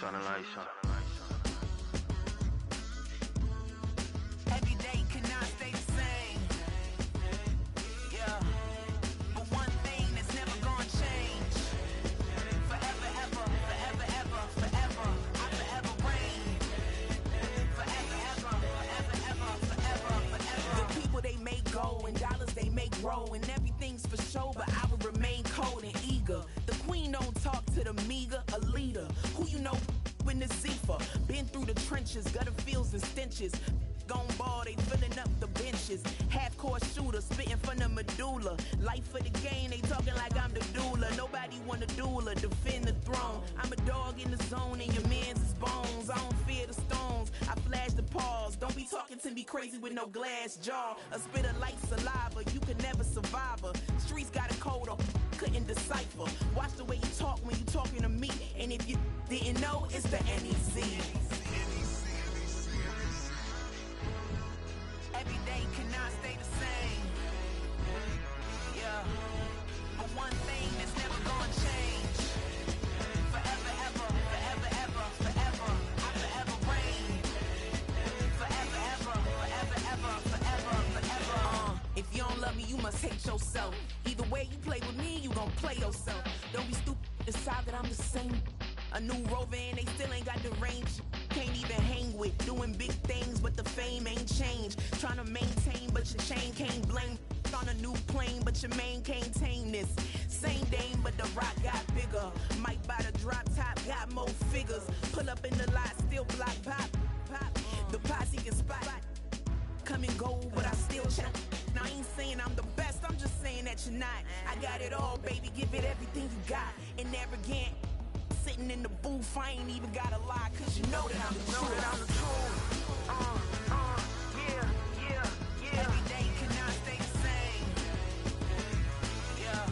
Turn the lights on. Every day cannot stay the same. Yeah. But one thing that's never gonna change. Forever, ever, forever, ever, forever. I forever reign. Forever, ever, forever, ever, forever, forever. The people they make go and dollars they make grow and everything's for show, but I will remain cold and eager. The queen don't talk to the meager, a leader. Who you know in the Zephyr? Been through the trenches, gutter fields and stenches. Gone ball, they filling up the benches. Half-court shooter, spitting from the medulla. Life for the game, they talking like I'm the doula. Nobody want a doula, defend the throne. I'm a dog in the zone and your man's is bones. I don't fear the stones, I flash the paws. Don't be talking to me crazy with no glass jaw. A spit of light saliva, you can never survive her. Streets got a code, couldn't decipher. Watch the way you talk when you talking to me. And if you didn't know, it's the NEC. Every day cannot stay the same. Yeah. But one thing that's never gonna change. Forever, ever, forever, ever, forever. I forever reign. Forever, ever, forever, ever, forever, forever. If you don't love me, you must hate yourself. Either way you play with me, you gon' play yourself. Don't be stupid, decide that I'm the same. A new rover and they still ain't got the range. Can't even hang with, doing big things, but the fame ain't changed. Trying to maintain, but your chain can't blame. On a new plane, but your main can't tame this. Same dame, but the rock got bigger. Might buy the drop top, got more figures. Pull up in the lot, still block pop. The posse can spot. Come and go, but I still check. Now I ain't saying I'm the best, I'm just saying that you're not. I got it all, baby, give it everything you got. And arrogant, sitting in the booth, I ain't even gotta lie, cause you know that I'm the truth. Yeah, yeah, yeah. Every day cannot stay the same. Yeah.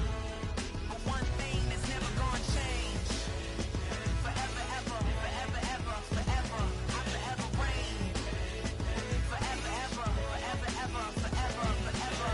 But one thing that's never gonna change. Forever, ever, forever, ever, forever. I forever reign. Forever, ever, forever, ever, forever, forever.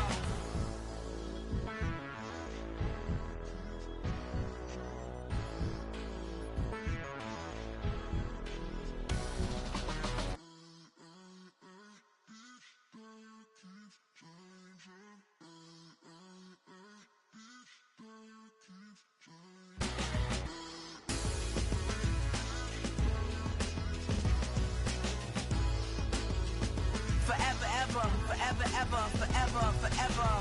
Forever, ever, forever, ever, forever, forever.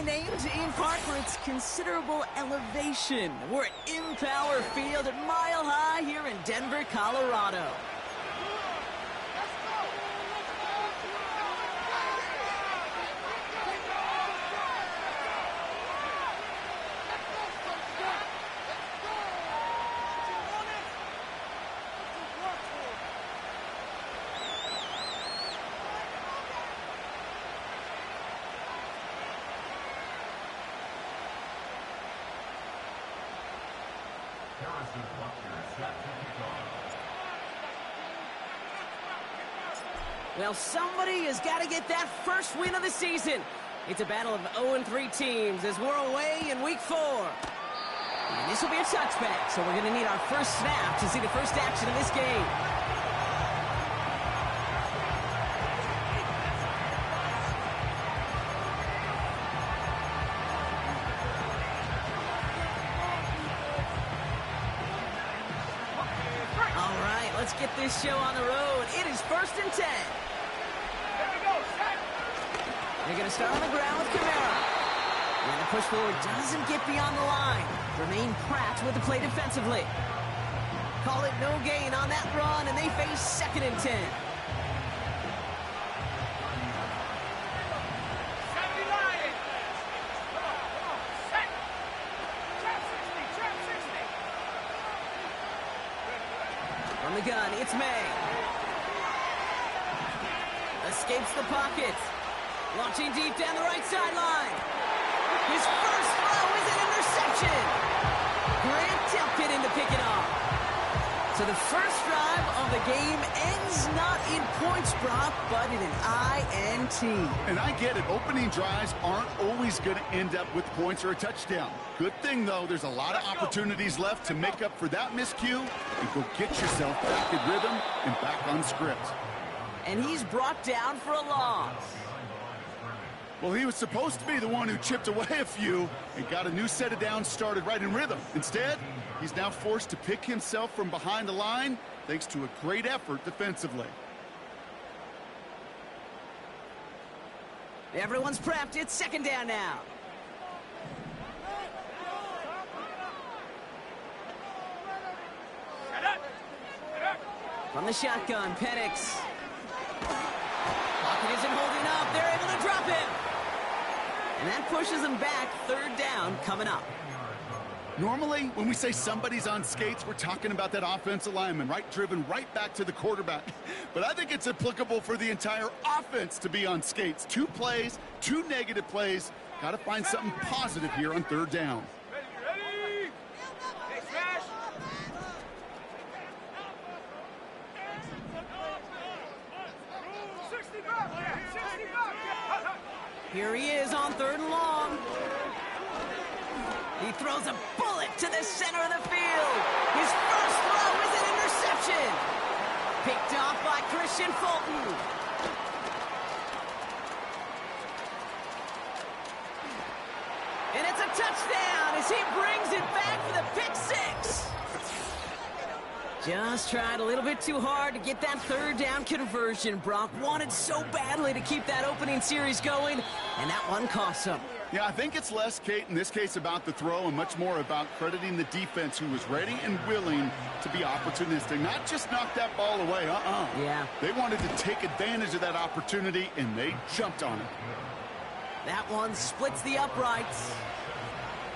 Named in part for its considerable elevation. We're at Empower Field at Mile High here in Denver, Colorado. Well, somebody has got to get that first win of the season. It's a battle of 0-3 teams as we're away in week 4. And this will be a touchback, so we're going to need our first snap to see the first action of this game. All right, let's get this show on the road. It is 1st and 10. They're going to start on the ground with Kamara. And the push forward doesn't get beyond the line. Jermaine Pratt with the play defensively. Call it no gain on that run, and they face 2nd and 10. From the gun, it's May. Escapes the pocket. Launching deep down the right sideline. His first throw is an interception. Grant Delpit in to pick it off. So the first drive of the game ends not in points, Brock, but in an INT. And I get it. Opening drives aren't always going to end up with points or a touchdown. Good thing, though, there's a lot of opportunities left to make up for that miscue and go get yourself back in rhythm and back on script. And he's brought down for a loss. Well, he was supposed to be the one who chipped away a few and got a new set of downs started right in rhythm. Instead, he's now forced to pick himself from behind the line thanks to a great effort defensively. Everyone's prepped. It's 2nd down now. From the shotgun, Penix. Pocket isn't holding up. They're able to drop him. And that pushes them back. 3rd down coming up. Normally, when we say somebody's on skates, we're talking about that offensive lineman, right? Driven right back to the quarterback. But I think it's applicable for the entire offense to be on skates. 2 plays, 2 negative plays. Got to find something positive here on 3rd down. Ready? Hey, smash! Here he is on 3rd and long. He throws a bullet to the center of the field. His first throw is an interception. Picked off by Christian Fulton. And it's a touchdown as he brings it back for the pick 6. Just tried a little bit too hard to get that 3rd down conversion. Brock wanted so badly to keep that opening series going, and that one cost him. Yeah, I think it's less, Kate, in this case about the throw and much more about crediting the defense who was ready and willing to be opportunistic. Not just knock that ball away, Yeah. They wanted to take advantage of that opportunity, and they jumped on it. That one splits the uprights.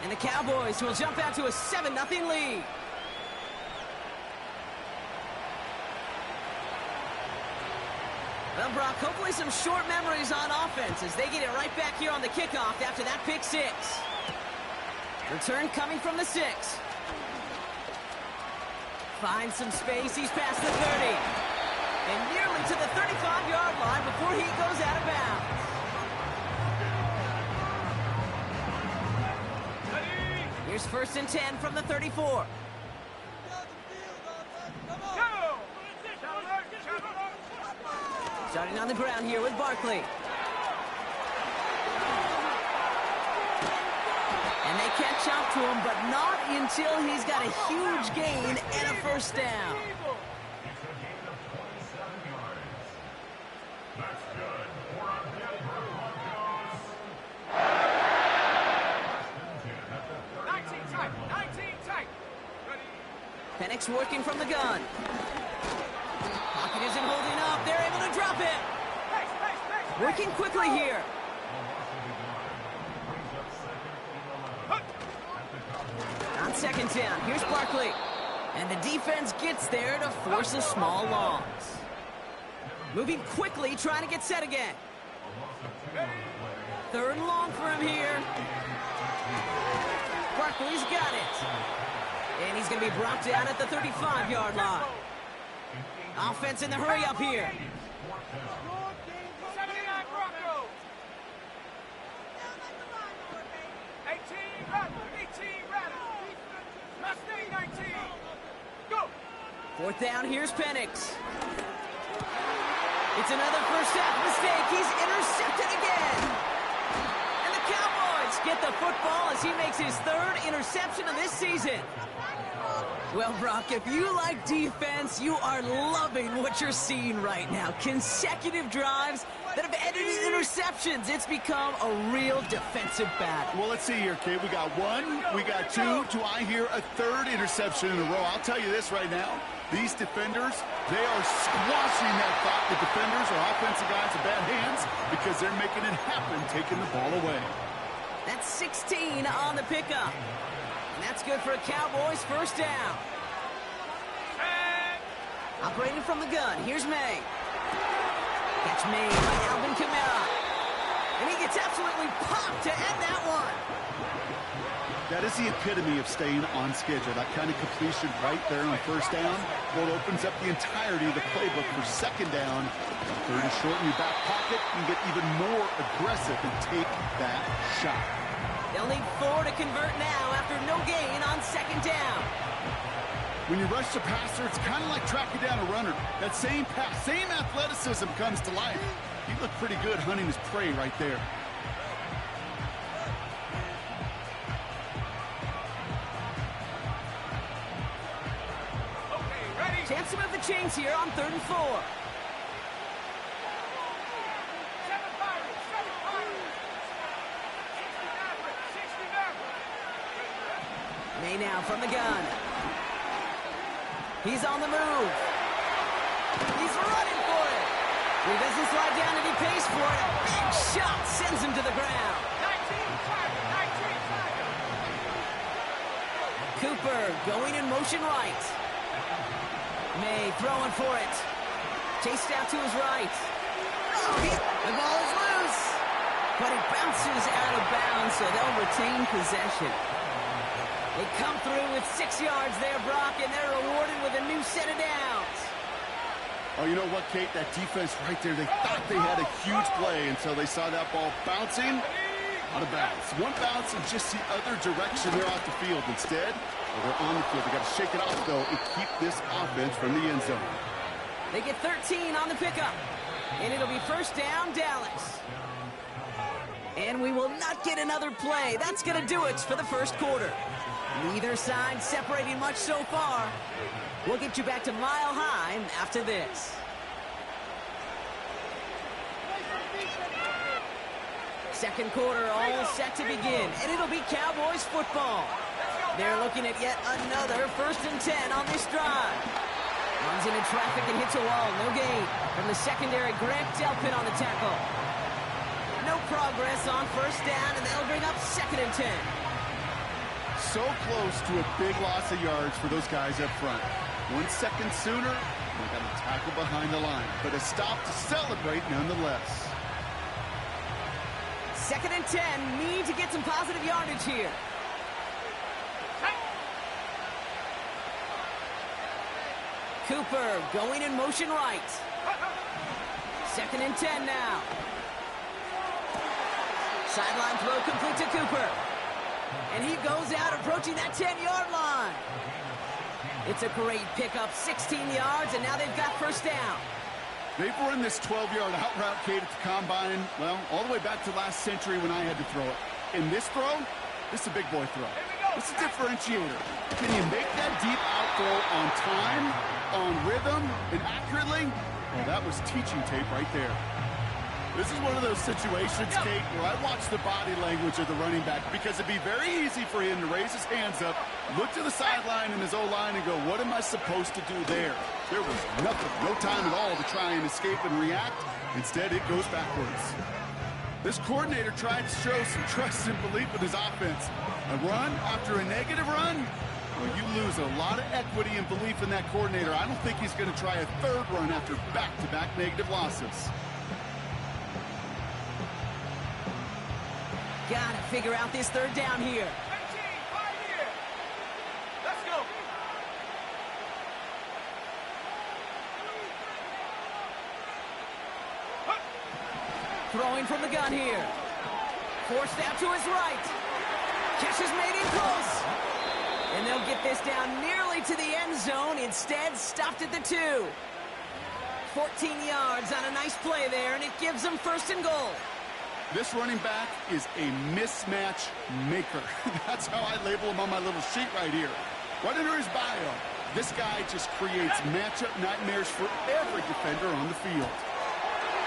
And the Cowboys will jump out to a 7-0 lead. Well, Brock, hopefully some short memories on offense as they get it right back here on the kickoff after that pick 6. Return coming from the 6. Finds some space. He's past the 30. And nearly to the 35-yard line before he goes out of bounds. Here's 1st and 10 from the 34. Starting on the ground here with Barkley. And they catch up to him, but not until he's got a huge gain and a 1st down. Penix working from the gun. Pocket isn't holding up. They're able to drop it. Working quickly here. On 2nd down, here's Barkley. And the defense gets there to force a small loss. Moving quickly, trying to get set again. 3rd and long for him here. Barkley's got it. And he's going to be brought down at the 35-yard line. Offense in the hurry up here. 79 Broncos. 18 Rattles. 18 Rattles. Mustang 19. Go. Fourth down, here's Penix. It's another first half mistake. He's intercepted again. And the Cowboys get the football as he makes his third interception of this season. Well, Brock, if you like defense, you are loving what you're seeing right now. Consecutive drives that have ended in interceptions. It's become a real defensive battle. Well, let's see here, kid. We got one, we got two. Do I hear a third interception in a row? I'll tell you this right now. These defenders, they are squashing that thought. The defenders or offensive guys in bad hands because they're making it happen, taking the ball away. That's 16 on the pickup. And that's good for a Cowboys first down. Operating from the gun, here's May. Catch made by Alvin Kamara. And he gets absolutely popped to end that one. That is the epitome of staying on schedule. That kind of completion right there on first down. Well, it opens up the entirety of the playbook for second down. Third and short in your back pocket. You can get even more aggressive and take that shot. They'll need 4 to convert now after no gain on second down. When you rush the passer, it's kind of like tracking down a runner. That same pass, same athleticism comes to life. He looked pretty good hunting his prey right there. Okay, ready. Chance to move the chains here on 3rd and 4. 7 Pirates. 7 Pirates. 60 Mavericks. 60 Mavericks. May now from the gun. He's on the move. He's running for it. He doesn't slide down and he pays for it. A big shot sends him to the ground. 19 Tigers. 19 Tigers. Cooper going in motion right. May throwing for it. Chased out to his right. Oh, the ball is loose. But it bounces out of bounds, so they'll retain possession. They come through with 6 yards there, Brock, and they're rewarded with a new set of downs. Oh, you know what, Kate? That defense right there, they thought they had a huge play until they saw that ball bouncing out of bounds. One bounce and just the other direction. They're off the field. Instead, they're on the field. They got to shake it off, though, and keep this offense from the end zone. They get 13 on the pickup, and it'll be first down, Dallas. And we will not get another play. That's going to do it for the first quarter. Neither side separating much so far. We'll get you back to Mile High after this. Second quarter all set to begin, and it'll be Cowboys football. They're looking at yet another 1st and 10 on this drive. Runs into traffic and hits a wall, no gain. From the secondary, Grant Delpit on the tackle. No progress on first down, and they'll bring up 2nd and 10. So close to a big loss of yards for those guys up front. 1 second sooner, they got a tackle behind the line. But a stop to celebrate nonetheless. 2nd and 10, need to get some positive yardage here. Cooper going in motion right. 2nd and 10 now. Sideline throw complete to Cooper. And he goes out approaching that 10-yard line. It's a great pickup, 16 yards, and now they've got first down. They've run this 12-yard out route, Kate, at the combine, well, all the way back to last century when I had to throw it. In this throw, this is a big boy throw. It's a differentiator. Can you make that deep out throw on time, on rhythm, and accurately? Well, that was teaching tape right there. This is one of those situations, Kate, where I watch the body language of the running back because it'd be very easy for him to raise his hands up, look to the sideline in his O-line and go, what am I supposed to do there? There was nothing, no time at all to try and escape and react. Instead, it goes backwards. This coordinator tried to show some trust and belief with his offense. A run after a negative run? Well, you lose a lot of equity and belief in that coordinator. I don't think he's going to try a third run after back-to-back negative losses. Gotta figure out this third down here. 18, 5 here. Let's go. Throwing from the gun here. Forced out to his right. Catch is made in close. And they'll get this down nearly to the end zone. Instead, stopped at the 2. 14 yards on a nice play there, and it gives them first and goal. This running back is a mismatch maker. That's how I label him on my little sheet right here. Right under his bio, this guy just creates matchup nightmares for every defender on the field.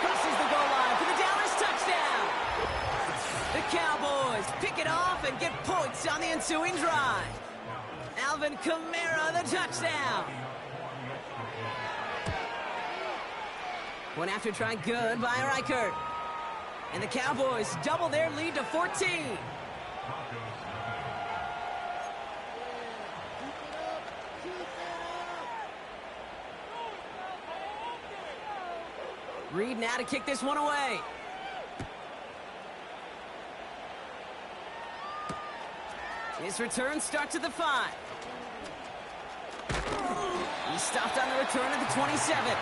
Crosses the goal line for the Dallas touchdown. The Cowboys pick it off and get points on the ensuing drive. Alvin Kamara, the touchdown. One after try good by Reichert. And the Cowboys double their lead to 14. Reed now to kick this one away. His return starts at the 5. He stopped on the return at the 27.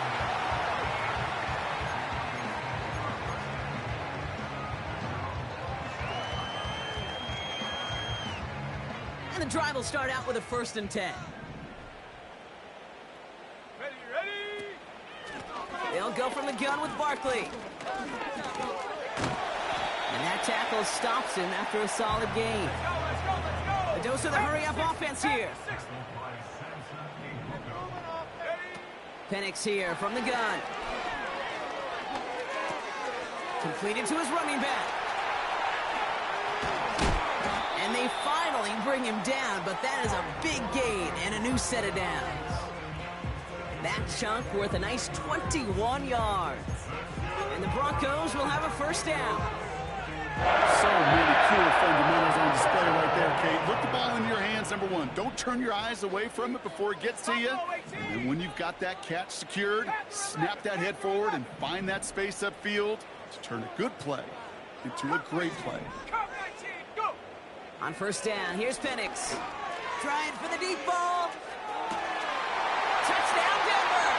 And the drive will start out with a 1st and 10. Ready? They'll go from the gun with Barkley. And that tackle stops him after a solid gain. Let's go. A dose of the hurry-up offense here. Penix here from the gun. Completed to his running back. And they finally bring him down, but that is a big gain and a new set of downs. That chunk worth a nice 21 yards. And the Broncos will have a first down. So many cool fundamentals on display right there, Kate. Look the ball in your hands, number one. Don't turn your eyes away from it before it gets to you. And then when you've got that catch secured, snap that head forward and find that space upfield to turn a good play into a great play. Come 19, go. On first down, here's Penix. Trying for the deep ball. Touchdown, Denver!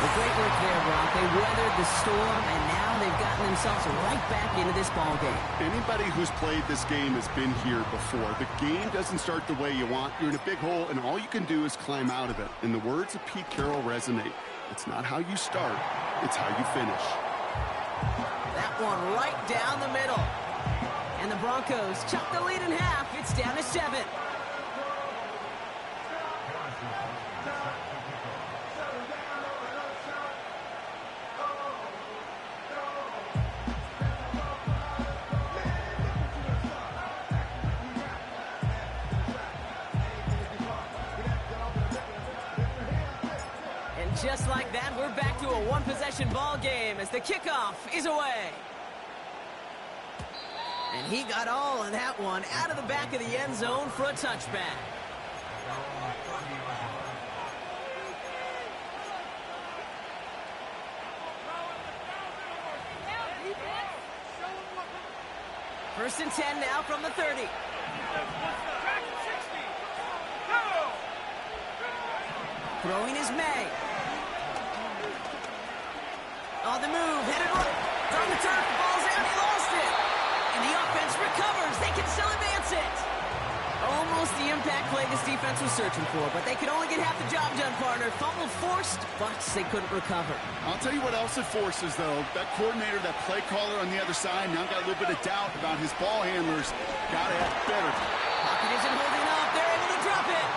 The great work there, Brock. They weathered the storm, and now they've gotten themselves right back into this ball game. Anybody who's played this game has been here before. The game doesn't start the way you want. You're in a big hole, and all you can do is climb out of it. And the words of Pete Carroll resonate. It's not how you start, it's how you finish. That one right down the middle. And the Broncos chop the lead in half. It's down to 7. And just like that, we're back to a one-possession ball game as the kickoff is away. And he got all of that one out of the back of the end zone for a touchback. First and 10 now from the 30. Back at 60. Go. Throwing is May. On the move, headed right. On the turf, ball's out, he lost it. And the offense recovers. They can still advance it. Almost the impact play this defense was searching for, but they could only get half the job done, partner. Fumble forced, but they couldn't recover. I'll tell you what else it forces, though. That coordinator, that play caller on the other side, now got a little bit of doubt about his ball handlers. Got to have better. Pocket isn't holding up. They're able to drop it.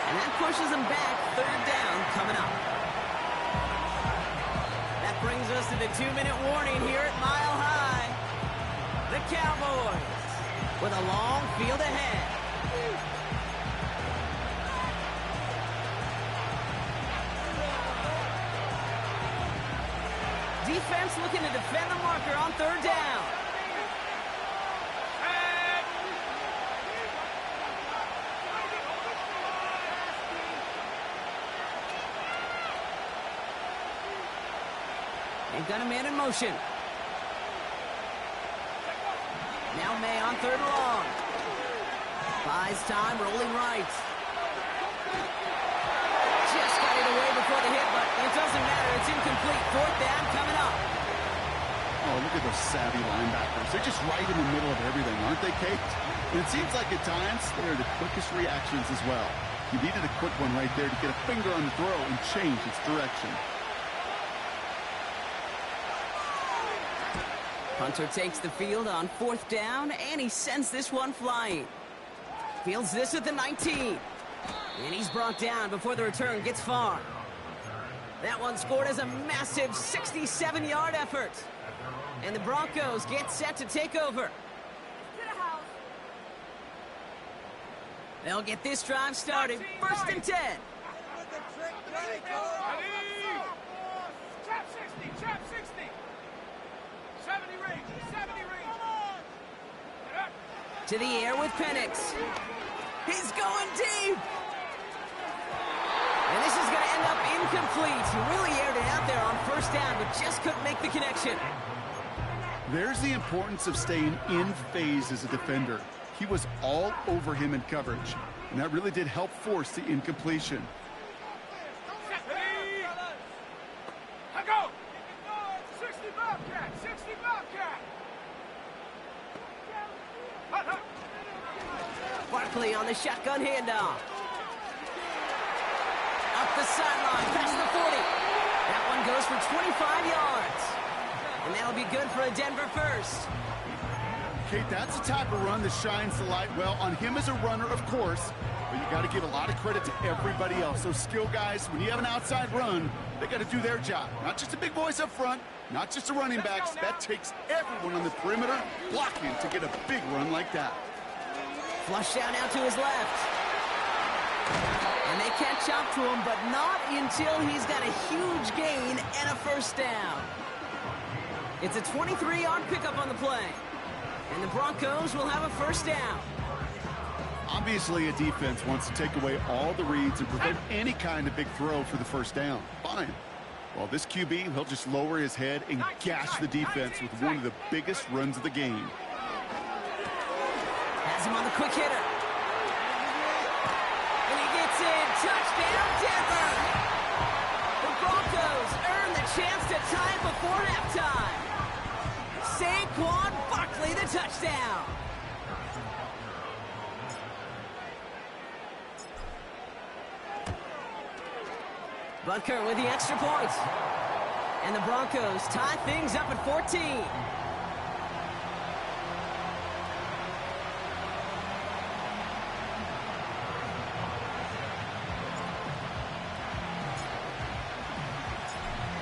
And that pushes them back. 3rd down coming up. That brings us to the 2-minute warning here at Mile High. The Cowboys with a long field ahead. Defense looking to defend the marker on 3rd down. They've got a man in motion. Now May on 3rd and long. Buys time, rolling right. Just got it away before the hit, but it doesn't matter. It's incomplete. 4th down coming up. Oh, look at those savvy linebackers. They're just right in the middle of everything, aren't they, Kate? And it seems like at times they're the quickest reactions as well. You needed a quick one right there to get a finger on the throw and change its direction. Hunter takes the field on 4th down, and he sends this one flying. Fields this at the 19. And he's brought down before the return gets far. That one scored as a massive 67-yard effort. And the Broncos get set to take over. They'll get this drive started. 1st and 10. Trap 60, trap 60. 70 range, 70 range. To the air with Penix. He's going deep. And this is going to end up incomplete. He really aired it out there on 1st down, but just couldn't make the connection. There's the importance of staying in phase as a defender. He was all over him in coverage, and that really did help force the incompletion. Go! 60 Bobcat, 60 Bobcat. Barkley on the shotgun handoff. Up the sideline, past the 40. That one goes for 25 yards. And that'll be good for a Denver first. Kate, that's the type of run that shines the light well on him as a runner, of course, but you got to give a lot of credit to everybody else. Those skill guys, when you have an outside run, they got to do their job. Not just the big boys up front, not just the running backs. That takes everyone on the perimeter blocking to get a big run like that. Flush down out to his left. And they catch up to him, but not until he's got a huge gain and a 1st down. It's a 23-yard pickup on the play. And the Broncos will have a 1st down. Obviously, a defense wants to take away all the reads and prevent any kind of big throw for the 1st down. Fine. Well, this QB, he'll just lower his head and gash the defense with one of the biggest runs of the game. Has him on the quick hitter. And he gets in. Touchdown, Denver. The Broncos earn the chance to tie before halftime. Saquon Barkley, the touchdown. Butker with the extra point. And the Broncos tie things up at 14.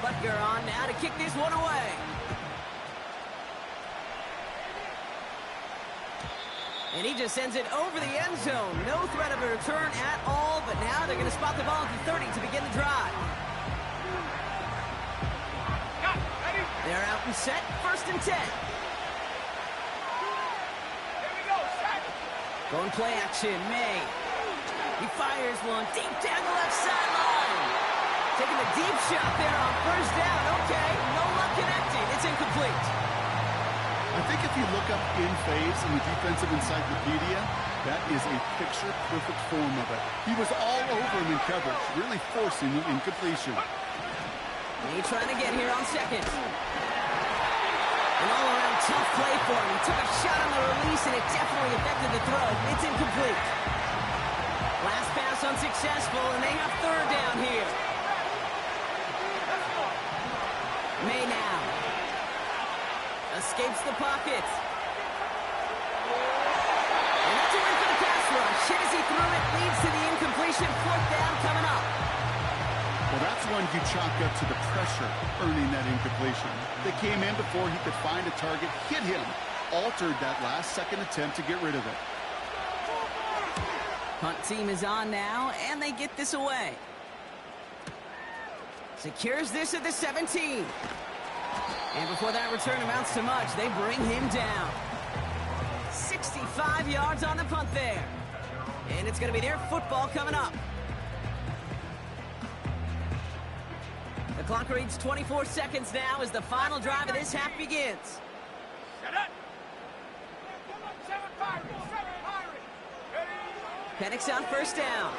Butker on now to kick this one away. And he just sends it over the end zone. No threat of a return at all, but now they're going to spot the ball at the 30 to begin the drive. They're out and set, 1st and 10. Here we go, set. Going play action, May. He fires one deep down the left sideline. Taking a deep shot there on 1st down. Okay, no luck connecting. It's incomplete. I think if you look up in phase in the defensive encyclopedia, that is a picture-perfect form of it. He was all over him in coverage, really forcing the incompletion. He trying to get here on 2nd. An all-around tough play for him. He took a shot on the release, and it definitely affected the throw. It's incomplete. Last pass unsuccessful, and they have 3rd down here. May now. Escapes the pocket. And that's a win for the pass rush. Shazy threw it, leads to the incompletion. 4th down coming up. Well, that's one you chalk up to the pressure earning that incompletion. They came in before he could find a target, hit him, altered that last-second attempt to get rid of it. Punt team is on now, and they get this away. Secures this at the 17. And before that return amounts to much, they bring him down. 65 yards on the punt there. And it's going to be their football coming up. The clock reads 24 seconds now as the final drive of this half begins. Set up. 7 Pirates, 7 Pirates. Ready? Penix on 1st down.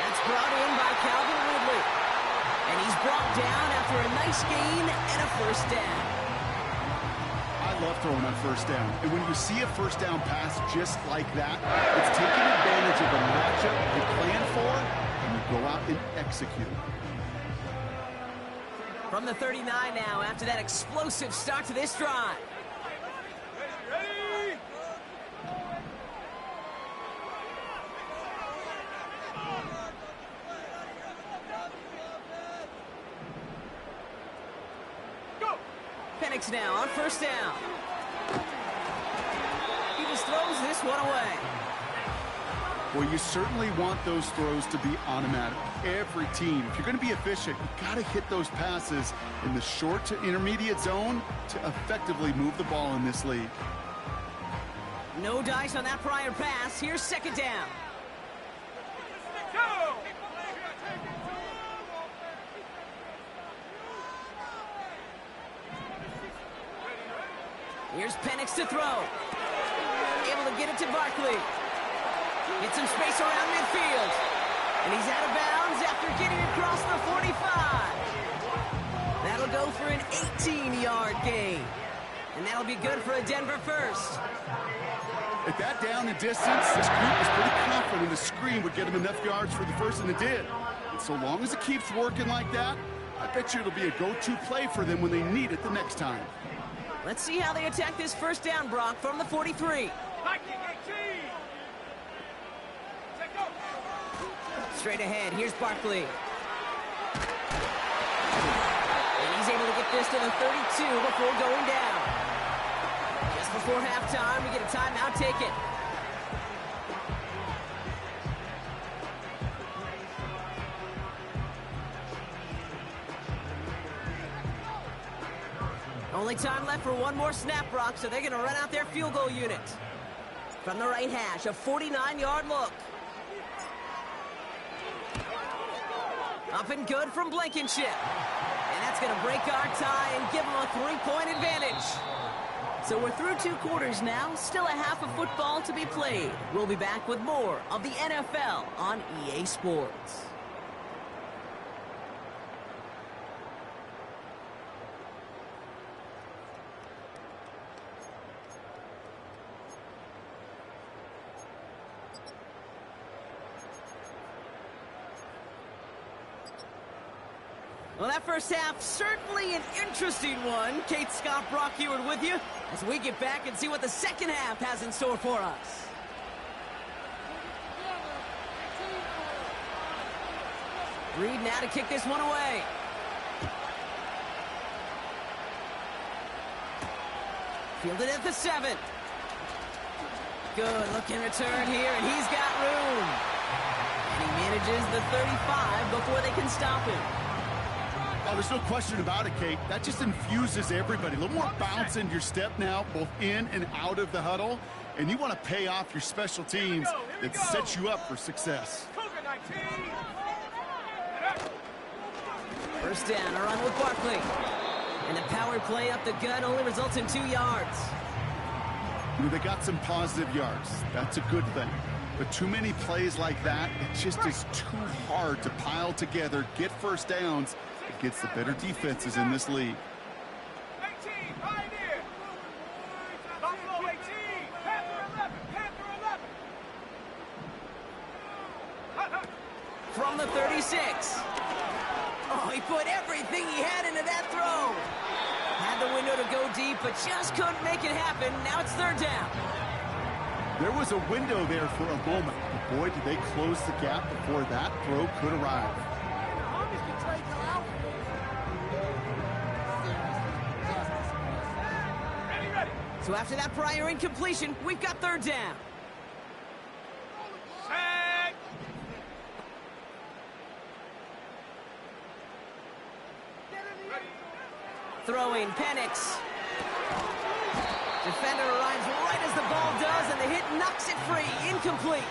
That's brought in by Calvin Ridley. And he's brought down after for a nice gain and a first down. I love throwing on first down. And when you see a first down pass just like that, it's taking advantage of a matchup you plan for, and you go out and execute. From the 39 now after that explosive start to this drive. Ready? Go! Penix now on first down. He just throws this one away. Well, you certainly want those throws to be automatic. Every team, if you're going to be efficient, you've got to hit those passes in the short to intermediate zone to effectively move the ball in this league. No dice on that prior pass. Here's second down. Go! Here's Penix to throw. Able to get it to Barkley. Get some space around midfield. And he's out of bounds after getting across the 45. That'll go for an 18-yard gain. And that'll be good for a Denver first. At that down and distance, this group was pretty confident the screen would get him enough yards for the first, and it did. And so long as it keeps working like that, I bet you it'll be a go-to play for them when they need it the next time. Let's see how they attack this first down, Brock, from the 43. Viking 18! Take go! Straight ahead, here's Barkley. And he's able to get this to the 32 before going down. Just before halftime, we get a timeout taken. Only time left for one more snap, Brock, so they're going to run out their field goal unit. From the right hash, a 49-yard look. Up and good from Blankenship. And that's going to break our tie and give them a 3-point advantage. So we're through 2 quarters now, still a half of football to be played. We'll be back with more of the NFL on EA Sports. Well, that first half, certainly an interesting one. Kate Scott, Brock Heward with you as we get back and see what the second half has in store for us. Reed now to kick this one away. Fielded at the 7. Good looking return here, and he's got room. And he manages the 35 before they can stop him. Oh, there's no question about it, Kate. That just infuses everybody. A little more bounce in your step now, both in and out of the huddle. And you want to pay off your special teams that sets you up for success. Cougar 19! First down, a run with Barkley. And the power play up the gut only results in 2 yards. You know, they got some positive yards. That's a good thing. But too many plays like that, it just is too hard to pile together, get first downs against the better defenses in this league. 18, Pioneer! Buffalo 18, Panther 11, Panther 11! From the 36. Oh, he put everything he had into that throw. Had the window to go deep, but just couldn't make it happen. Now it's third down. There was a window there for a moment, but boy, did they close the gap before that throw could arrive. So after that prior incompletion, we've got third down. Set! Throwing Penix. Defender arrives right as the ball does, and the hit knocks it free. Incomplete.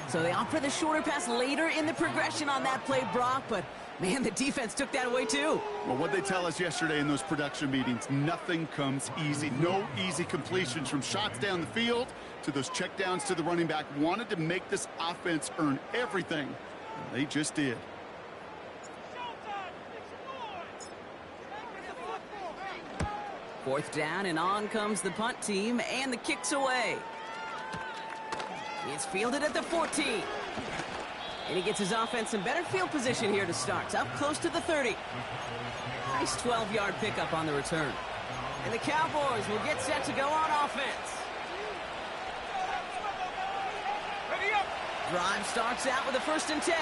So they opt for the shorter pass later in the progression on that play, Brock, but man, the defense took that away too. Well, what they tell us yesterday in those production meetings, nothing comes easy. No easy completions from shots down the field to those checkdowns to the running back. Wanted to make this offense earn everything. And they just did. 4th down, and on comes the punt team, and the kick's away. It's fielded at the 14. And he gets his offense in better field position here to start, up close to the 30. Nice 12-yard pickup on the return. And the Cowboys will get set to go on offense. Ready up. Drive starts out with a 1st and 10.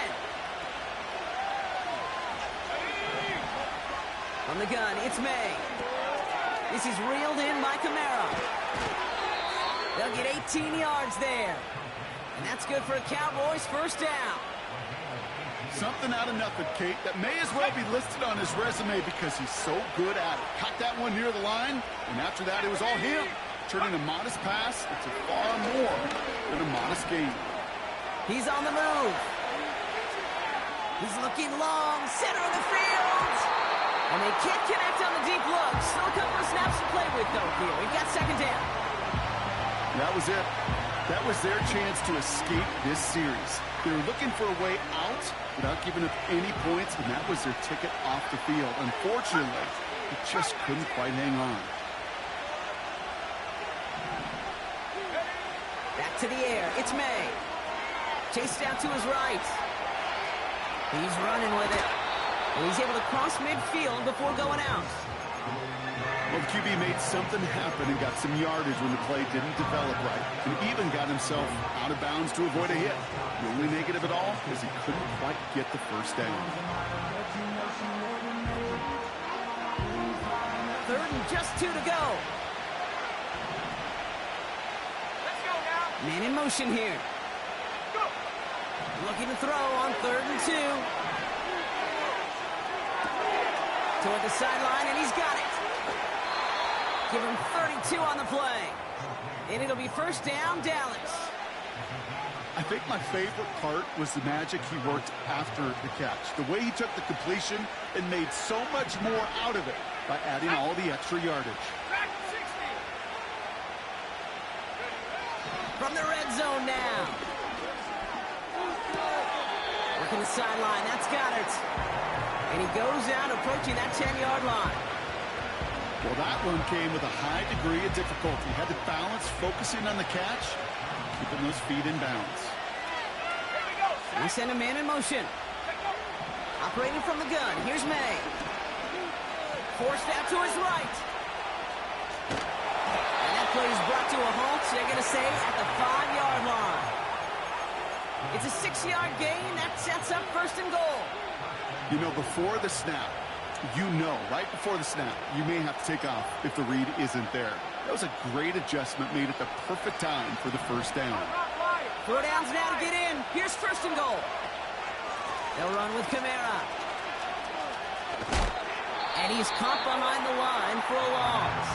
From the gun, it's May. This is reeled in by Kamara. They'll get 18 yards there. And that's good for a Cowboys 1st down. Something out of nothing, Kate, that may as well be listed on his resume because he's so good at it. Caught that one near the line, and after that, it was all him. Turning a modest pass into far more than a modest gain. He's on the move. He's looking long, center of the field. And they can't connect on the deep look. Still a couple of snaps to play with, though, here. We've got 2nd down. That was it. That was their chance to escape this series. They were looking for a way out without giving up any points, and that was their ticket off the field. Unfortunately, they just couldn't quite hang on. Back to the air. It's May. Chased out to his right. He's running with it. And he's able to cross midfield before going out. Well, the QB made something happen and got some yardage when the play didn't develop right, and even got himself out of bounds to avoid a hit. The only negative at all is he couldn't quite get the 1st down. 3rd and just 2 to go. Let's go now. Man in motion here. Go. Looking to throw on 3rd and 2. Toward the sideline, and he's got it. Give him 32 on the play. And it'll be 1st down, Dallas. I think my favorite part was the magic he worked after the catch. The way he took the completion and made so much more out of it by adding all the extra yardage. Back 60. From the red zone now. Working the sideline, that's Goddard. And he goes out approaching that 10-yard line. Well, that one came with a high degree of difficulty. Had to balance focusing on the catch, keeping those feet in bounds. They send a man in motion. Operating from the gun, here's May. Forced out to his right. And that play is brought to a halt, they're going to say, at the 5-yard line. It's a 6-yard gain. That sets up 1st and goal. You know, before the snap, right before the snap, you may have to take off if the read isn't there. That was a great adjustment made at the perfect time for the 1st down. 4 downs now to get in. Here's 1st and goal. They'll run with Kamara. And he's caught behind the line for a loss.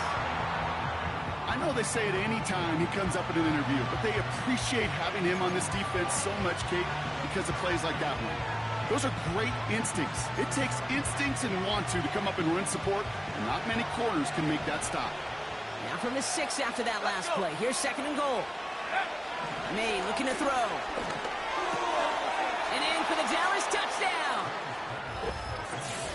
I know they say it any time he comes up in an interview, but they appreciate having him on this defense so much, Kate, because of plays like that one. Those are great instincts. It takes instincts and want to come up and run support, and not many corners can make that stop. Now from the 6 after that last play. Here's 2nd and goal. May looking to throw. And in for the Dallas touchdown.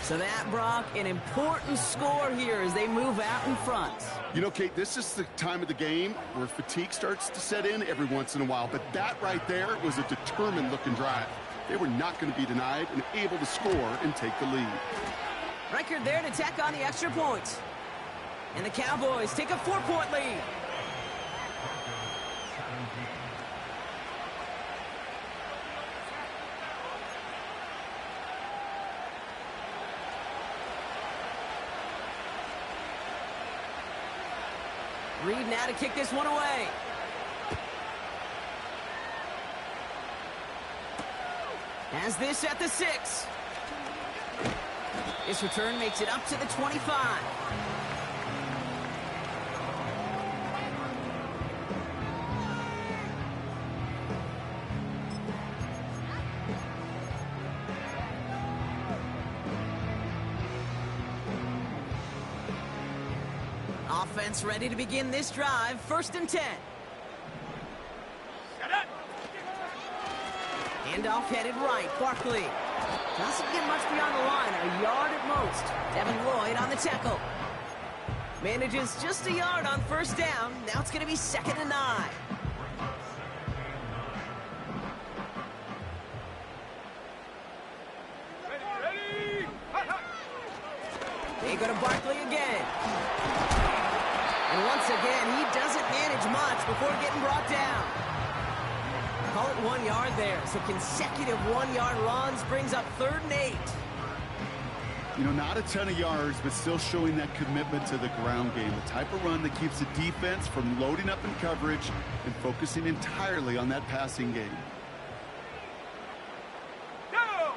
So that, Brock, an important score here as they move out in front. You know, Kate, this is the time of the game where fatigue starts to set in every once in a while, but that right there was a determined-looking drive. They were not going to be denied and able to score and take the lead. Record there to tack on the extra points. And the Cowboys take a 4-point lead. Reed now to kick this one away. Has this at the 6. This return makes it up to the 25. Offense ready to begin this drive. 1st and 10. Handoff headed right. Barkley doesn't get much beyond the line. A yard at most. Devin Lloyd on the tackle. Manages just a yard on first down. Now it's going to be 2nd and 9. Ready! Hut, hut. They go to Barkley again. And once again, he doesn't manage much before getting brought down. Call it 1 yard there. So consecutive 1-yard runs brings up 3rd and 8. You know, not a ton of yards, but still showing that commitment to the ground game. The type of run that keeps the defense from loading up in coverage and focusing entirely on that passing game. Go!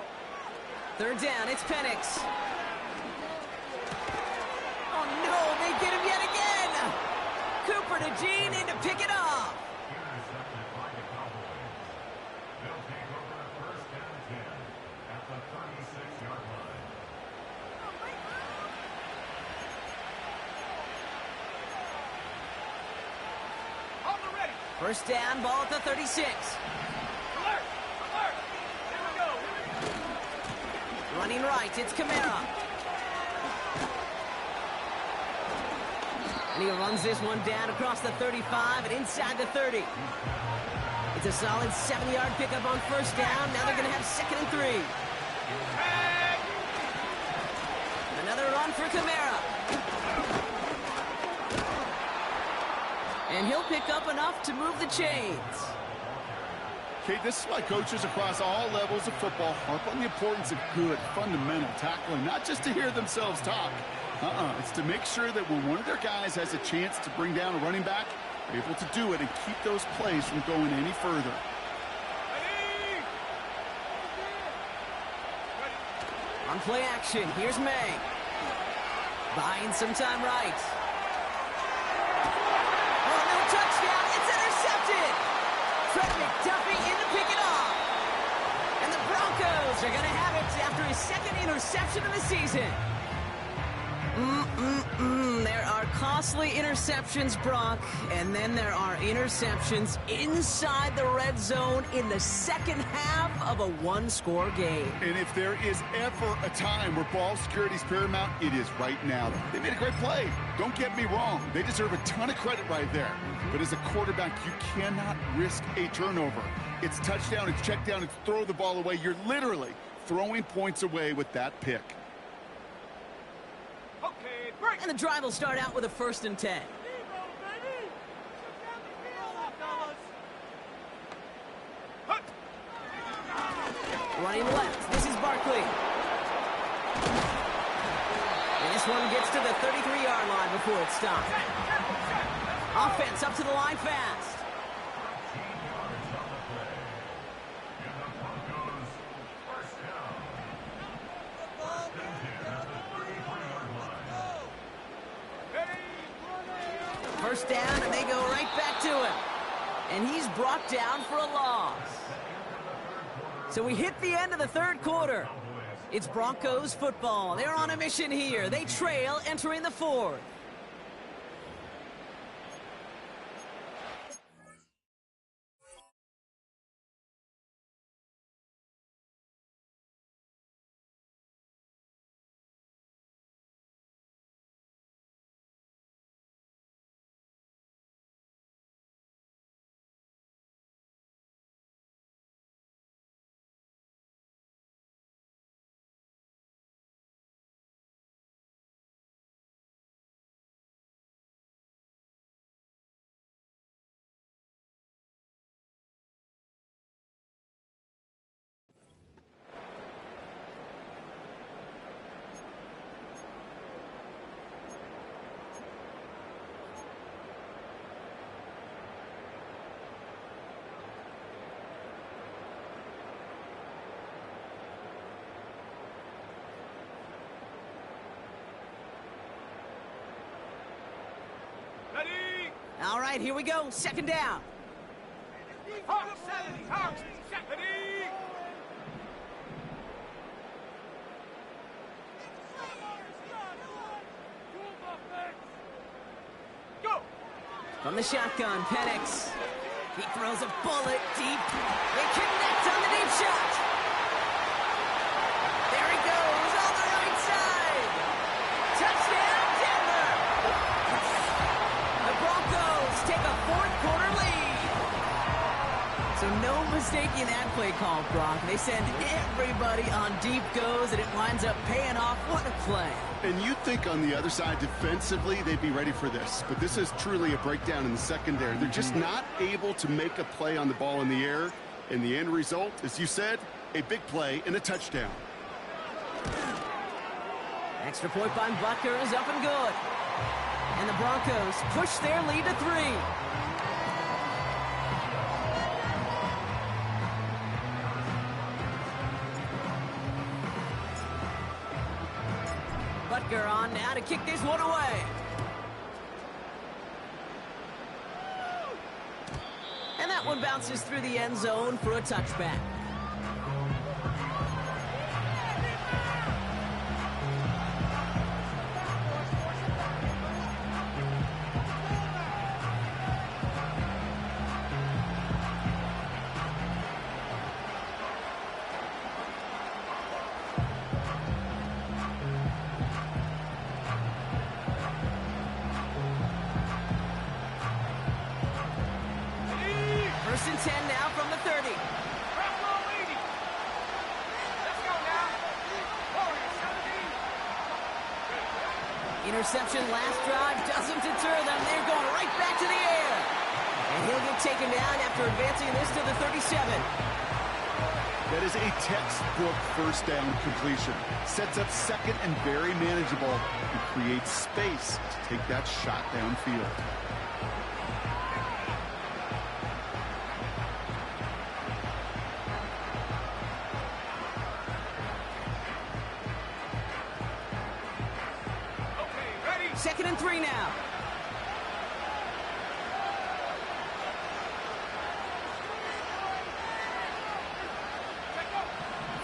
3rd down, it's Penix. Oh no, they get him yet again! Cooper to Gene in to pick it off. On the ready. 1st down, ball at the 36. Alert! Alert! Here we go. Running right, it's Kamara. And he runs this one down across the 35 and inside the 30. It's a solid 7-yard pickup on 1st down. Now they're going to have 2nd and 3. Tag! Another run for Kamara. And he'll pick up enough to move the chains. Okay, this is why coaches across all levels of football harp on the importance of good, fundamental tackling, not just to hear themselves talk. It's to make sure that when one of their guys has a chance to bring down a running back, they're able to do it and keep those plays from going any further. Ready! On play action, here's May. Buying some time right. Oh, no touchdown. It's intercepted. Fred McDuffie in to pick it off. And the Broncos are going to have it after his 2nd interception of the season. There are costly interceptions, Brock, and then there are interceptions inside the red zone in the 2nd half of a 1-score game. And if there is ever a time where ball security is paramount, it is right now. They made a great play. Don't get me wrong. They deserve a ton of credit right there. But as a quarterback, you cannot risk a turnover. It's touchdown, it's check down, it's throw the ball away. You're literally throwing points away with that pick. Okay, break! And the drive will start out with a 1st and 10. Hut! Running left, this is Barkley. And this one gets to the 33-yard line before it's stopped. Offense up to the line fast. First down, and they go right back to him. And he's brought down for a loss. So we hit the end of the 3rd quarter. It's Broncos football. They're on a mission here. They trail entering the 4th. Ready! All right, here we go. 2nd down. Hawks! Hawks! Ready! Go! From the shotgun, Penix. He throws a bullet deep. They connect on the deep shot. There he goes on the right side. Touchdown, Denver. So no mistaking that play call, Brock. They send everybody on deep goes, and it winds up paying off. What a play. And you'd think on the other side defensively they'd be ready for this. But this is truly a breakdown in the secondary. They're just not able to make a play on the ball in the air. And the end result, as you said, a big play and a touchdown. Extra point by Butker is up and good. And the Broncos push their lead to 3. Butker on now to kick this one away. And that one bounces through the end zone for a touchback. First and 10 now from the 30. Buffalo leading. Let's go now. Warriors 17. Interception last drive doesn't deter them. They're going right back to the air. And he'll get taken down after advancing this to the 37. That is a textbook first down completion. Sets up second and very manageable and creates space to take that shot downfield. Okay, ready. Second and 3 now.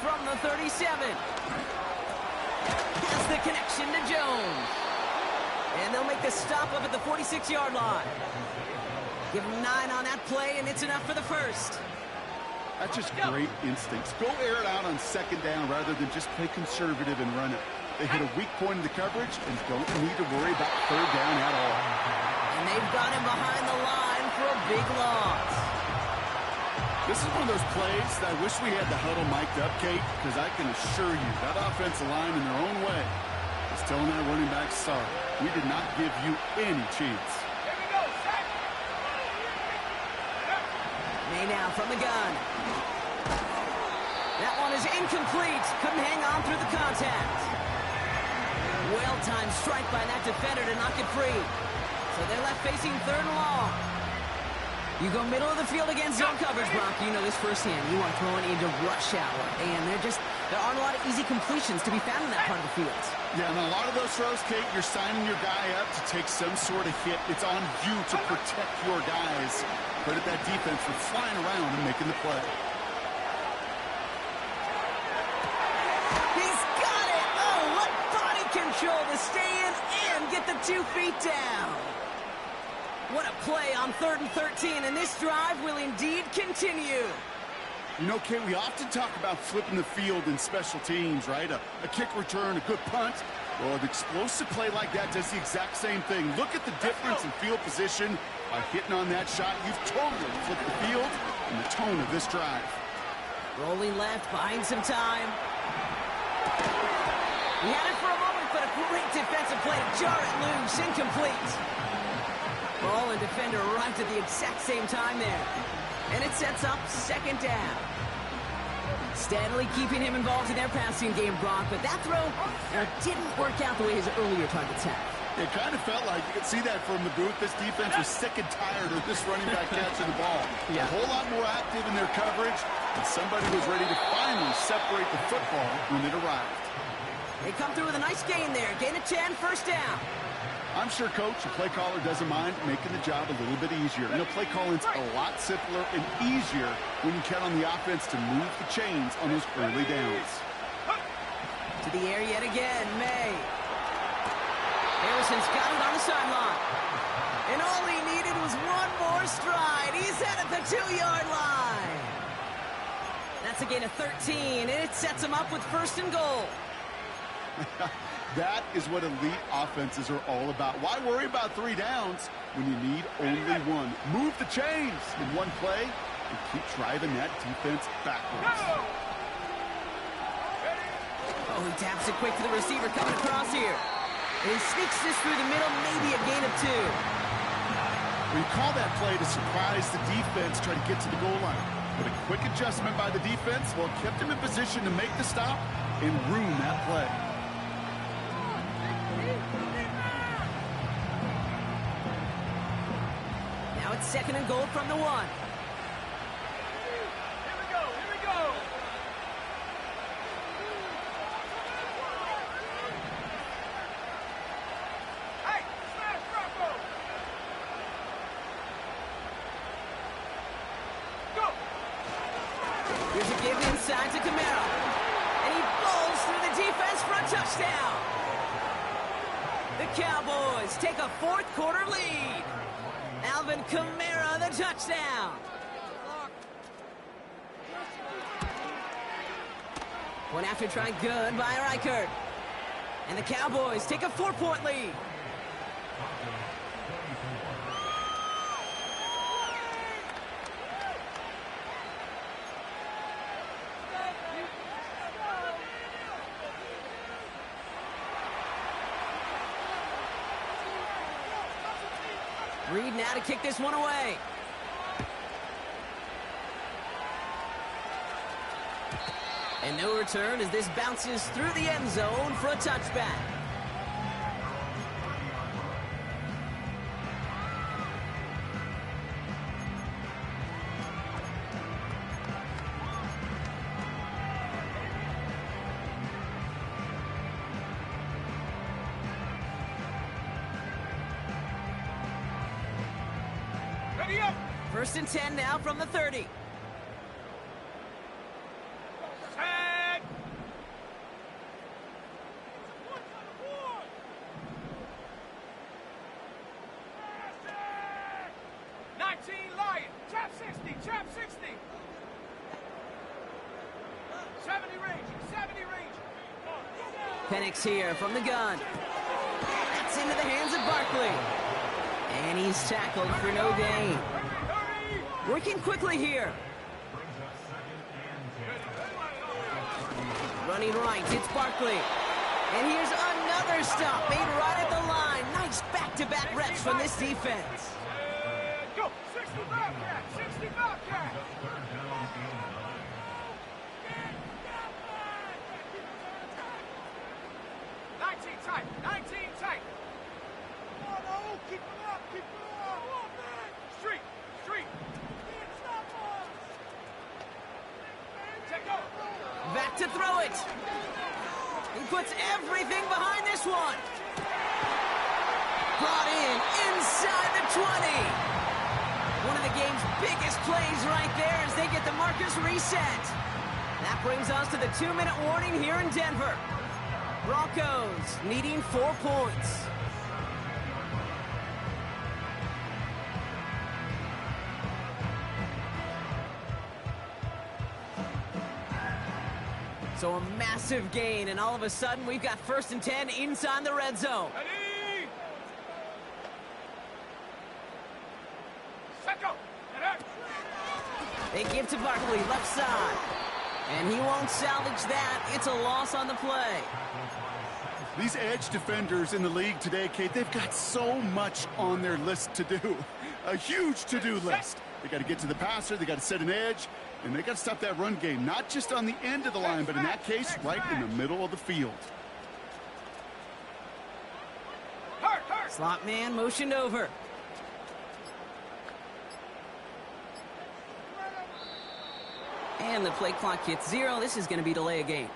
From the 37. Has the connection to Jones. And they'll make the stop up at the 46-yard line. Give them 9 on that play, and it's enough for the first. That's just great instincts. Go air it out on second down rather than just play conservative and run it. They hit a weak point in the coverage and don't need to worry about third down at all. And they've got him behind the line for a big loss. This is one of those plays that I wish we had the huddle mic'd up, Kate, because I can assure you that offensive line in their own way is telling that running back, sorry, we did not give you any chance. Here we go, set. May now from the gun. That one is incomplete. Couldn't hang on through the contact. Well-timed strike by that defender to knock it free. So they're left facing third and long. You go middle of the field against zone coverage, Brock. You know this firsthand. You are throwing into rush hour. And there aren't a lot of easy completions to be found in that part of the field. Yeah, and a lot of those throws, Kate, you're signing your guy up to take some sort of hit. It's on you to protect your guys. Credit that defense for flying around and making the play. He's got it! Oh, what body control to stay in and get the 2 feet down. What a play on 3rd and 13, and this drive will indeed continue. You know, Kate, we often talk about flipping the field in special teams, right? A kick return, a good punt. Well, an explosive play like that does the exact same thing. Look at the difference in field position. By hitting on that shot, you've totally flipped the field and the tone of this drive. Rolling left, buying some time. He had it for a moment, but a great defensive play to jar it loose, incomplete. Ball and defender arrived at the exact same time there. And it sets up second down. Steadily keeping him involved in their passing game, Brock, but that throw didn't work out the way his earlier targets had. It kind of felt like, you could see that from the booth, this defense was sick and tired of this running back catching the ball. Yeah. A whole lot more active in their coverage, and somebody was ready to finally separate the football when it arrived. They come through with a nice gain there. Gain of 10, first down. I'm sure, Coach, the play caller doesn't mind making the job a little bit easier. You know, play calling's a lot simpler and easier when you count on the offense to move the chains on those early downs. To the air yet again, May. Harrison's got it on the sideline. And all he needed was one more stride. He's at the 2-yard line. That's a gain of 13, and it sets him up with first and goal. That is what elite offenses are all about. Why worry about 3 downs when you need only one? Move the chains in one play, and keep driving that defense backwards. Oh, he taps it quick to the receiver coming across here. And he sneaks this through the middle, maybe a gain of 2. We call that play to surprise the defense, try to get to the goal line. But a quick adjustment by the defense, well, kept him in position to make the stop and ruin that play. Now it's 2nd and goal from the 1. Here we go, here we go. Hey, smash Bronco. Go. Here's a give inside to Kamara. And he bowls through the defense for a touchdown. The Cowboys take a 4th quarter lead. Alvin Kamara, the touchdown. One after try good by Reichert. And the Cowboys take a 4-point lead. Reed now to kick this one away. And no return as this bounces through the end zone for a touchback. Ready up. 1st and 10 now from the 30. Set. 19 Lion. Trap 60. Trap 60. 70 range. 70 range. Penix here from the gun. That's into the hands of Barkley. And he's tackled for no gain. Hurry. Working quickly here. Running right, it's Barkley. And here's another stop made right at the line. Nice back-to-back reps from this defense. Go. 60 Bobcat. 60 Bobcat. 19 tight. 19 tight. Keep it up. Keep it up. Street. Street. Take over. Back to throw it. He puts everything behind this one. Brought in inside the 20. One of the game's biggest plays right there as they get the markers reset. That brings us to the 2-minute warning here in Denver. Broncos needing 4 points. So a massive gain, and all of a sudden we've got 1st and 10 inside the red zone. Ready. Set go. And out. They give to Barkley, left side. And he won't salvage that. It's a loss on the play. These edge defenders in the league today, Kate, they've got so much on their list to do. A huge to-do list. They got to get to the passer, they got to set an edge, and they got to stop that run game, not just on the end of the line, but in that case, right in the middle of the field. Hurt, hurt. Slot man motioned over. And the play clock hits 0. This is going to be delay a game.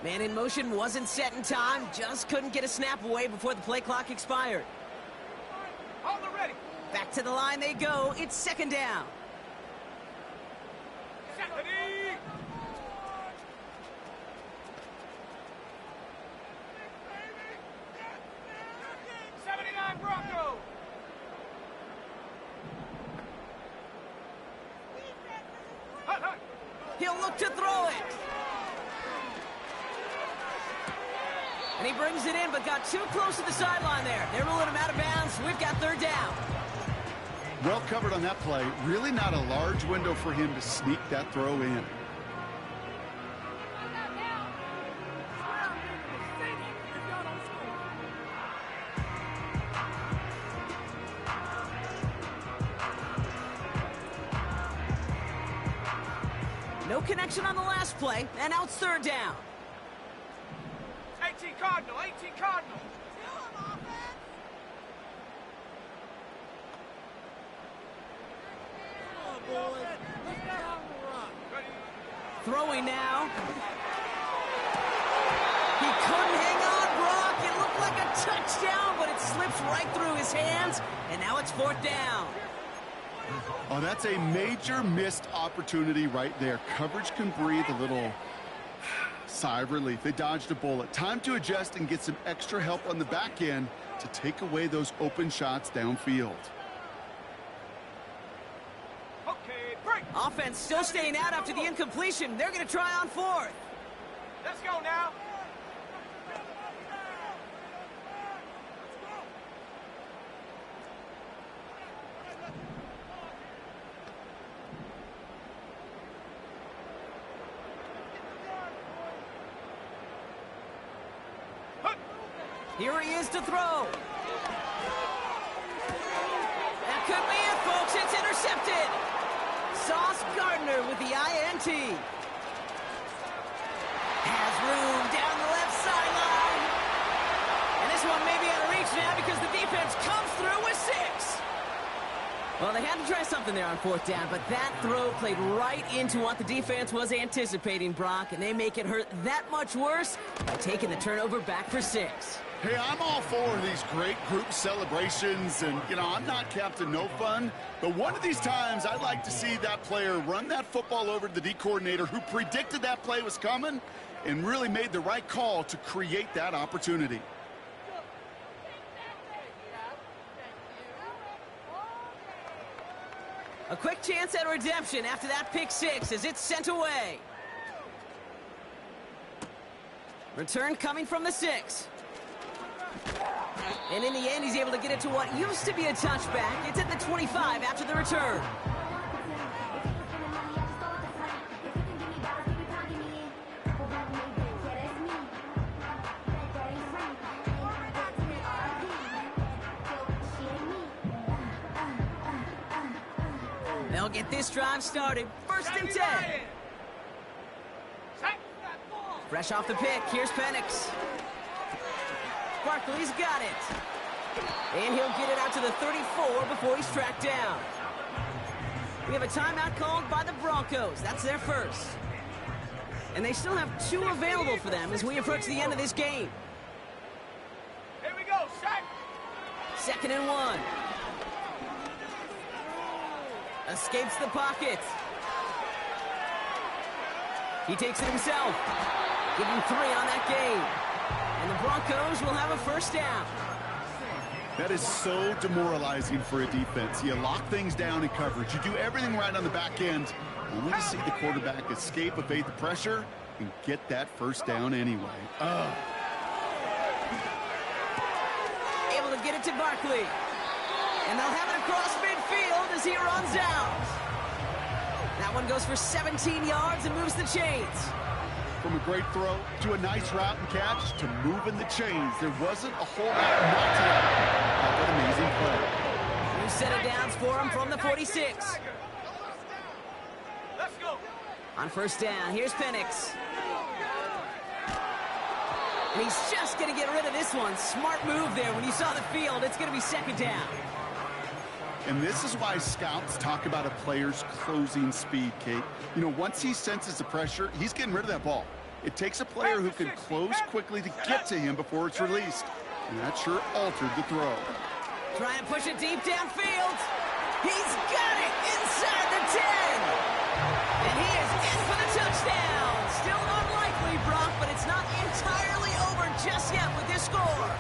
Man in motion wasn't set in time, just couldn't get a snap away before the play clock expired. Hold it ready. Back to the line they go. It's 2nd down. Set. Ready. Bronco. Hut, hut. He'll look to throw it. And he brings it in, but got too close to the sideline there. They're ruling him out of bounds. We've got 3rd down. Well covered on that play. Really not a large window for him to sneak that throw in. No connection on the last play, and now it's third down. 18 Cardinal, 18 Cardinal. Throwing now. He couldn't hang on, Brock. It looked like a touchdown, but it slips right through his hands, and now it's fourth down. Oh, that's a major missed opportunity right there. Coverage can breathe a little sigh of relief. They dodged a bullet. Time to adjust and get some extra help on the back end to take away those open shots downfield. Okay, break. Offense still staying out after the incompletion. They're going to try on fourth. Let's go now. Here he is to throw. That could be it, folks. It's intercepted. Sauce Gardner with the INT. Has room down the left sideline. And this one may be out of reach now because the defense comes through with 6. Well, they had to try something there on fourth down, but that throw played right into what the defense was anticipating, Brock, and they make it hurt that much worse by taking the turnover back for 6. Hey, I'm all for these great group celebrations, and, you know, I'm not Captain No Fun, but one of these times I'd like to see that player run that football over to the D coordinator who predicted that play was coming and really made the right call to create that opportunity. A quick chance at redemption after that pick 6 as it's sent away. Return coming from the 6. And in the end, he's able to get it to what used to be a touchback. It's at the 25 after the return. They'll get this drive started. First and 10. Fresh off the pick, here's Penix. Barkley's got it. And he'll get it out to the 34 before he's tracked down. We have a timeout called by the Broncos. That's their first. And they still have 2 available for them as we approach the end of this game. Here we go, sack. 2nd and 1. Escapes the pocket. He takes it himself. Give him 3 on that game. And the Broncos will have a first down. That is so demoralizing for a defense. You lock things down in coverage. You do everything right on the back end, only to see the quarterback escape, evade the pressure, and get that first down anyway. Able to get it to Barkley. And they'll have it across midfield as he runs out. That one goes for 17 yards and moves the chains. From a great throw to a nice route and catch to moving the chains. There wasn't a whole lot not to that. What an amazing play. New set of downs for him from the 46. Let's go. On first down, here's Penix. And he's just going to get rid of this one. Smart move there. When you saw the field, it's going to be second down. And this is why scouts talk about a player's closing speed, Kate. You know, once he senses the pressure, he's getting rid of that ball. It takes a player who can close quickly to get to him before it's released. And that sure altered the throw. Trying to push it deep downfield. He's got it inside the 10. And he is in for the touchdown. Still unlikely, Brock, but it's not entirely over just yet with this score.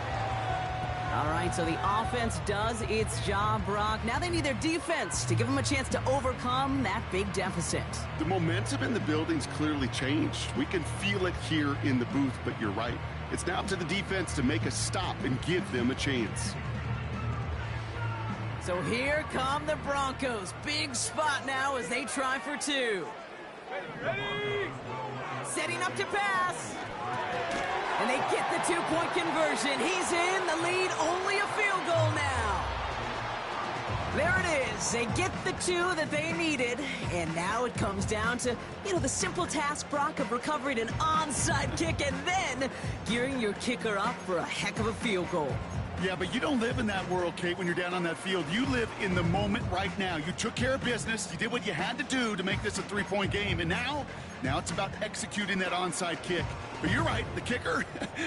All right, so the offense does its job, Brock. Now they need their defense to give them a chance to overcome that big deficit. The momentum in the building's clearly changed. We can feel it here in the booth, but you're right. It's now up to the defense to make a stop and give them a chance. So here come the Broncos. Big spot now as they try for two. Ready? Setting up to pass. And they get the two-point conversion. He's in the lead, only a field goal now. There it is. They get the two that they needed. And now it comes down to, the simple task, Brock, of recovering an onside kick and then gearing your kicker up for a heck of a field goal. Yeah, but you don't live in that world, Kate, when you're down on that field. You live in the moment right now. You took care of business. You did what you had to do to make this a three-point game. And now it's about executing that onside kick. But you're right, the kicker,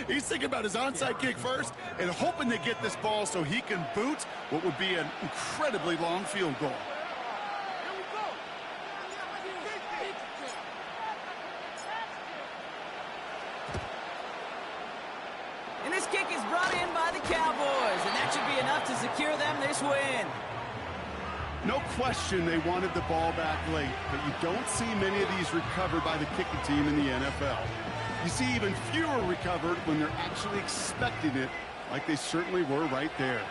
he's thinking about his onside kick first and hoping to get this ball so he can boot what would be an incredibly long field goal. And this kick is brought in by the Cowboys, and that should be enough to secure them this win. No question they wanted the ball back late, but you don't see many of these recovered by the kicking team in the NFL. You see even fewer recovered when they're actually expecting it, like they certainly were right there.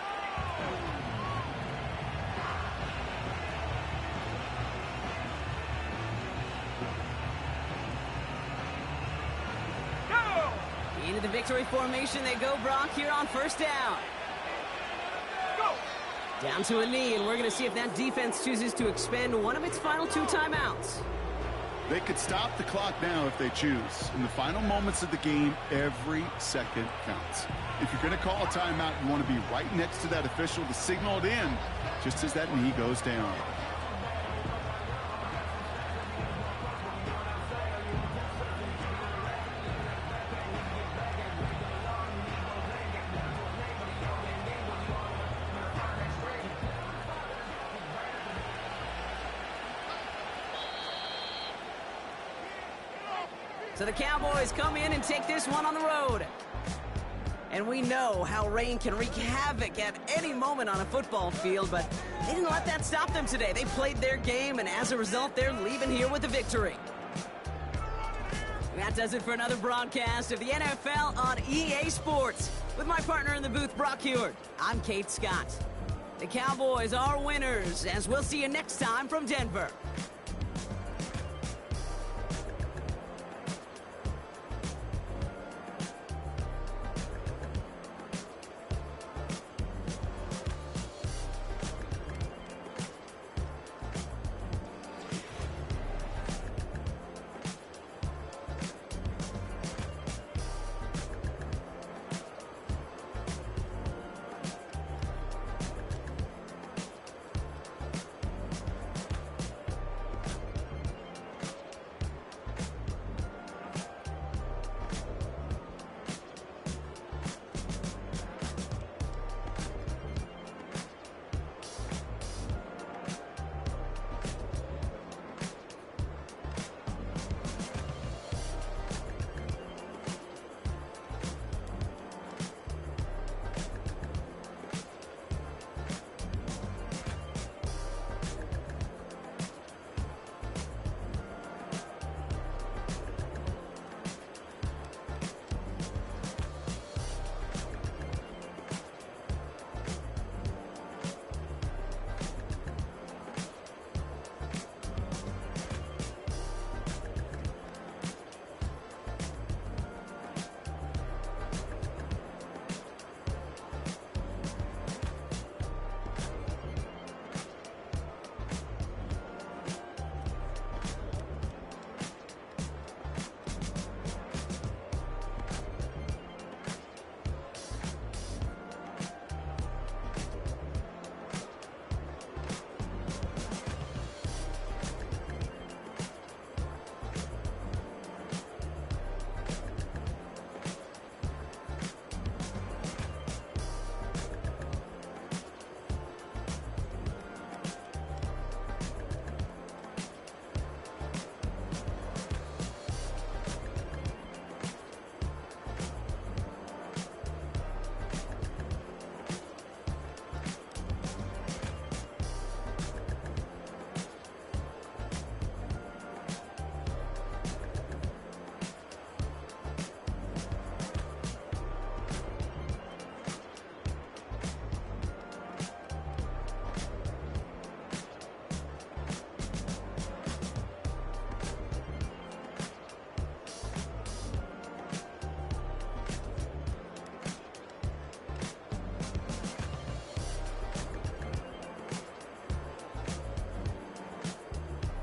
Into the victory formation they go, Brock, here on first down. Go! Down to a knee, and we're going to see if that defense chooses to expend one of its final two timeouts. They could stop the clock now if they choose. In the final moments of the game, every second counts. If you're going to call a timeout, you want to be right next to that official to signal it in just as that knee goes down. So the Cowboys come in and take this one on the road. And we know how rain can wreak havoc at any moment on a football field, but they didn't let that stop them today. They played their game, and as a result, they're leaving here with a victory. And that does it for another broadcast of the NFL on EA Sports. With my partner in the booth, Brock Huard, I'm Kate Scott. The Cowboys are winners, as we'll see you next time from Denver.